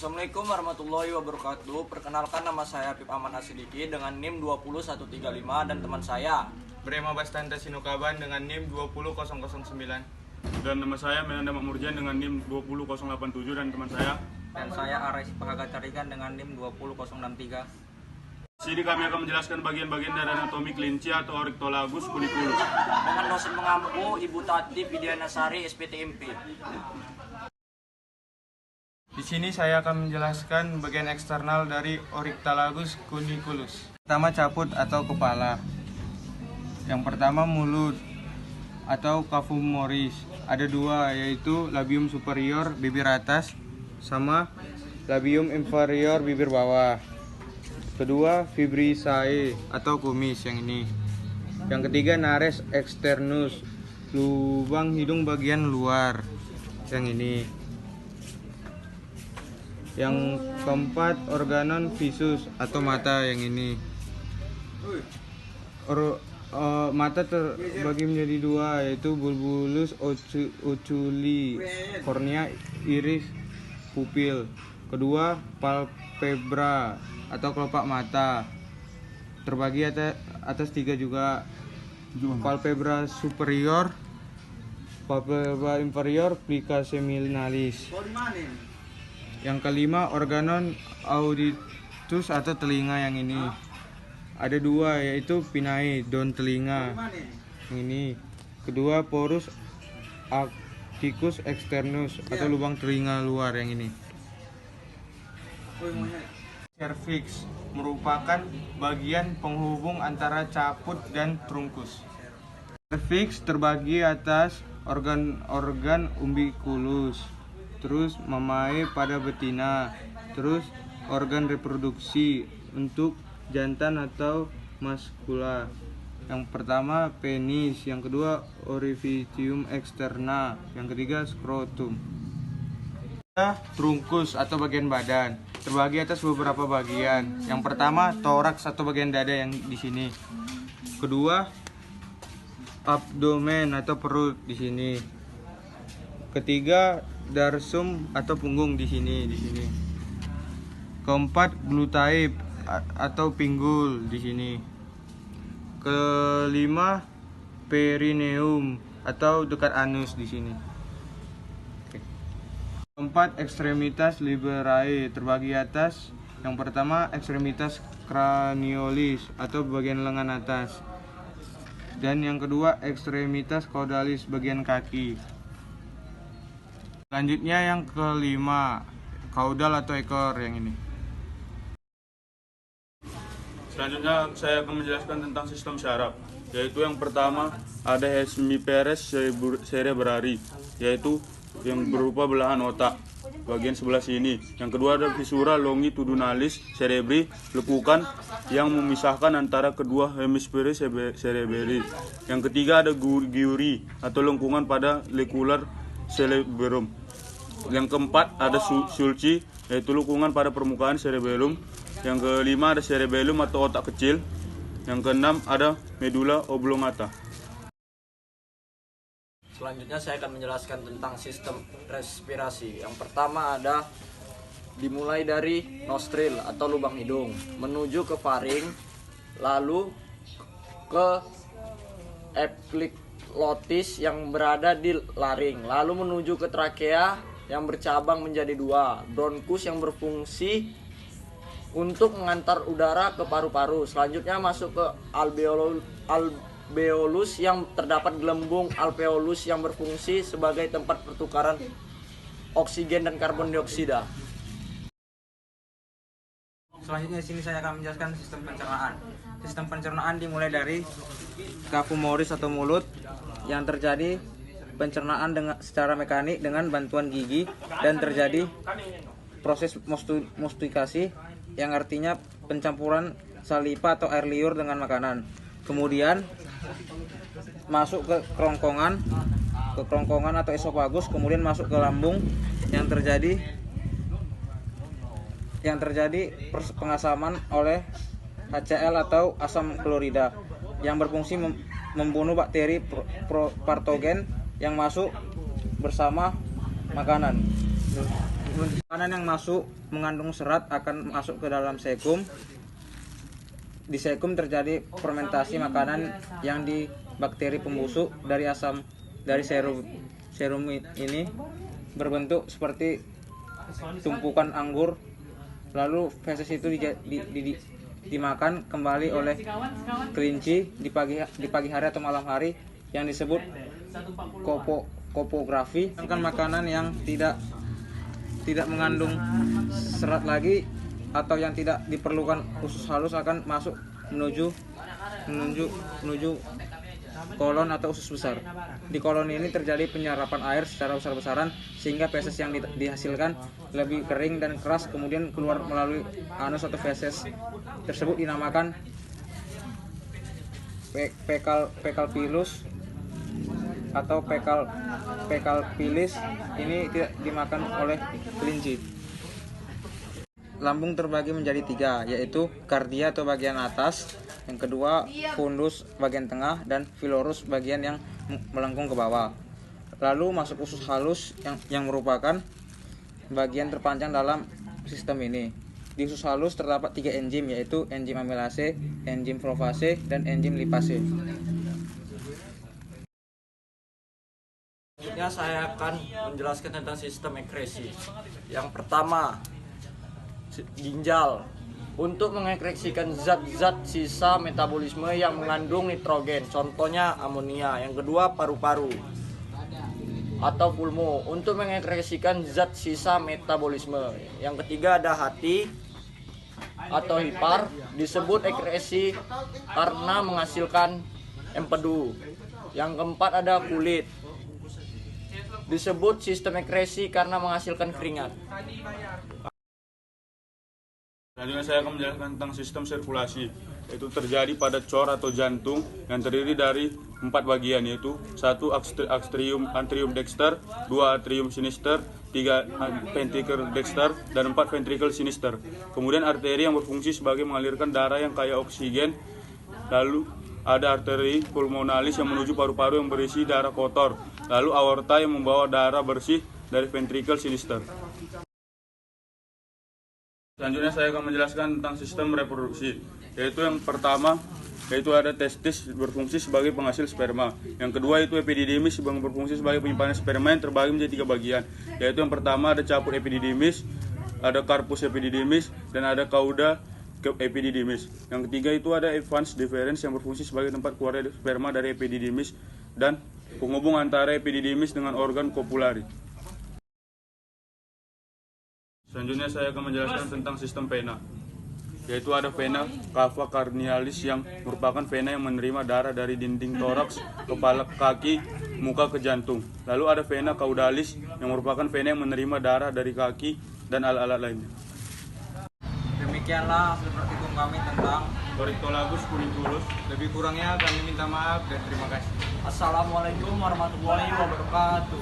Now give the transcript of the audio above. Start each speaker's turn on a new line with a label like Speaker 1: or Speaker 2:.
Speaker 1: Assalamualaikum warahmatullahi wabarakatuh. Perkenalkan, nama saya Pip Aman Asidiki dengan NIM 20135 dan teman saya
Speaker 2: Brema Bastanta Sinukaban dengan NIM 20009.
Speaker 3: Dan nama saya Menanda Makmurjan dengan NIM 20087 dan teman saya.
Speaker 4: Dan saya Arais Pahagatarigan dengan NIM 20063.
Speaker 3: Sini kami akan menjelaskan bagian-bagian dari anatomi kelinci atau Oryctolagus cuniculus.
Speaker 1: dengan dosen mengampu Ibu Tati Widianasari SPTMP.
Speaker 2: Di sini saya akan menjelaskan bagian eksternal dari Oryctolagus cuniculus. Pertama, caput atau kepala. Yang pertama, mulut atau cavum moris. Ada dua, yaitu labium superior bibir atas sama labium inferior bibir bawah. Kedua, vibrissae atau kumis yang ini. Yang ketiga, nares externus, lubang hidung bagian luar yang ini. Yang keempat, organon visus atau mata yang ini. Mata terbagi menjadi dua, yaitu bulbulus oculi, kornea, iris, pupil. Kedua, palpebra atau kelopak mata, terbagi atas tiga juga. Palpebra superior, palpebra inferior, plica seminalis. Yang kelima, organon auditus atau telinga yang ini. Ada dua, yaitu pinnae, daun telinga yang ini. Kedua, porus acticus externus atau lubang telinga luar yang ini. Cervix merupakan bagian penghubung antara caput dan trunkus. Cervix terbagi atas organ-organ umbiculus, terus mamae pada betina, terus organ reproduksi untuk jantan atau maskula. Yang pertama penis, yang kedua orificium externa, yang ketiga scrotum. Trunkus atau bagian badan terbagi atas beberapa bagian. Yang pertama, toraks atau bagian dada yang di sini. Kedua, abdomen atau perut di sini. Ketiga, darsum atau punggung di sini. Keempat, glutae atau pinggul di sini. Kelima, perineum atau dekat anus di sini. Keempat, ekstremitas liberae terbagi atas. Yang pertama, ekstremitas craniolis atau bagian lengan atas. Dan yang kedua, ekstremitas caudalis bagian kaki. Selanjutnya yang kelima, caudal atau ekor yang ini.
Speaker 3: Selanjutnya saya akan menjelaskan tentang sistem syaraf, yaitu yang pertama ada hemiperes cerebrari, yaitu yang berupa belahan otak bagian sebelah sini. Yang kedua ada visura longitudonalis cerebri, lekukan yang memisahkan antara kedua hemisfer cerebri. Yang ketiga ada giuri atau lengkungan pada lekular cerebrum. Yang keempat ada sulci, yaitu lengkungan pada permukaan cerebellum. Yang kelima ada cerebellum atau otak kecil. Yang keenam ada medula oblongata.
Speaker 1: Selanjutnya saya akan menjelaskan tentang sistem respirasi. Yang pertama ada dimulai dari nostril atau lubang hidung, menuju ke faring, lalu ke epiglotis yang berada di laring, lalu menuju ke trakea yang bercabang menjadi dua, bronkus yang berfungsi untuk mengantar udara ke paru-paru. Selanjutnya masuk ke alveolus yang terdapat gelembung alveolus yang berfungsi sebagai tempat pertukaran oksigen dan karbon dioksida.
Speaker 4: Selanjutnya di sini saya akan menjelaskan sistem pencernaan. Sistem pencernaan dimulai dari cavum moris atau mulut yang terjadi pencernaan secara mekanik dengan bantuan gigi dan terjadi proses mastikasi yang artinya pencampuran saliva atau air liur dengan makanan. Kemudian masuk ke kerongkongan atau esofagus, kemudian masuk ke lambung yang terjadi pengasaman oleh HCl atau asam klorida yang berfungsi membunuh bakteri patogen yang masuk bersama makanan. Makanan yang masuk mengandung serat akan masuk ke dalam sekum. Di sekum terjadi fermentasi makanan yang di bakteri pembusuk dari serum ini berbentuk seperti tumpukan anggur. Lalu feses itu dimakan kembali oleh kelinci di pagi hari atau malam hari yang disebut kopografi. Sedangkan makanan yang tidak mengandung serat lagi atau yang tidak diperlukan usus halus akan masuk menuju kolon atau usus besar. Di kolon ini terjadi penyerapan air secara besar-besaran sehingga feses yang dihasilkan lebih kering dan keras, kemudian keluar melalui anus atau feses tersebut dinamakan fekal pilus atau fekal pilis. Ini tidak dimakan oleh kelinci. Lambung terbagi menjadi 3, yaitu kardia atau bagian atas, yang kedua fundus bagian tengah, dan filorus bagian yang melengkung ke bawah. Lalu masuk usus halus yang merupakan bagian terpanjang dalam sistem ini. Di usus halus terdapat 3 enzim, yaitu enzim amilase, enzim profase, dan enzim lipase.
Speaker 1: Selanjutnya saya akan menjelaskan tentang sistem ekresi. Yang pertama, ginjal untuk mengekresikan zat-zat sisa metabolisme yang mengandung nitrogen, contohnya amonia. Yang kedua, paru-paru atau pulmo untuk mengekresikan zat sisa metabolisme. Yang ketiga, ada hati atau hipar, disebut ekresi karena menghasilkan empedu. Yang keempat, ada kulit, disebut sistem ekresi karena menghasilkan keringat.
Speaker 3: Selanjutnya saya akan menjelaskan tentang sistem sirkulasi. Itu terjadi pada cor atau jantung yang terdiri dari 4 bagian, yaitu 1 atrium dexter, 2 atrium sinister, 3 ventricle dexter, dan 4 ventricle sinister. Kemudian arteri yang berfungsi sebagai mengalirkan darah yang kaya oksigen. Lalu ada arteri pulmonalis yang menuju paru-paru yang berisi darah kotor. Lalu aorta yang membawa darah bersih dari ventricle sinister. Selanjutnya saya akan menjelaskan tentang sistem reproduksi, yaitu yang pertama yaitu ada testis berfungsi sebagai penghasil sperma. Yang kedua itu epididymis yang berfungsi sebagai penyimpanan sperma yang terbagi menjadi 3 bagian, yaitu yang pertama ada caput epididymis, ada carpus epididymis, dan ada cauda epididymis. Yang ketiga itu ada Evans deferens yang berfungsi sebagai tempat keluarnya sperma dari epididymis dan penghubung antara epididymis dengan organ kopulari. Selanjutnya saya akan menjelaskan tentang sistem vena, yaitu ada vena cava carnialis yang merupakan vena yang menerima darah dari dinding toraks, kepala, kaki, muka ke jantung. Lalu ada vena caudalis yang merupakan vena yang menerima darah dari kaki dan alat-alat lainnya.
Speaker 4: Demikianlah hasil praktikum kami tentang
Speaker 3: Orictolagus cuniculus.
Speaker 2: Lebih kurangnya kami minta maaf dan terima kasih.
Speaker 1: Assalamualaikum warahmatullahi wabarakatuh.